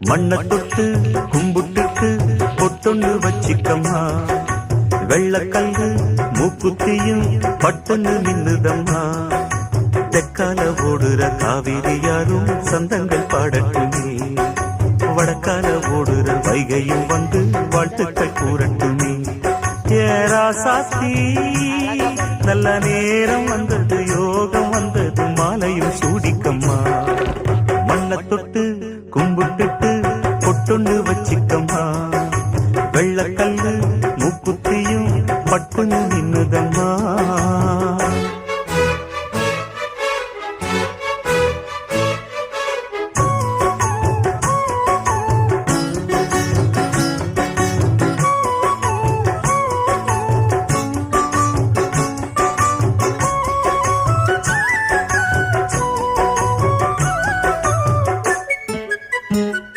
மண்ண தொட்டு கும்பிட்டுட்டு பொட்டொன்னு வச்சிக்கம்மா. வெள்ளக்கல்லு மூக்குத்தியும் பட்டுன்னு நின்னுதம்மா. தெற்கால ஓடுற காவிரி யாரும் சந்தங்கள் பாடட்டுமே. வடக்கால ஓடுற வைகையும் வந்து வாழ்த்துக்கள் கூறட்டுமே. ஏராசாத்தி நல்ல நேரம் வந்தது, யோகம் வந்தது, மாலையும் சூடிக்கம்மா. மண்ண தொட்டு கும்பிட்டுட்டு பொட்டொன்னு வச்சிக்கம்மா. வெள்ளக்கல்லு மூக்குத்தியும் பட்டுன்னு நின்னுதம்மா.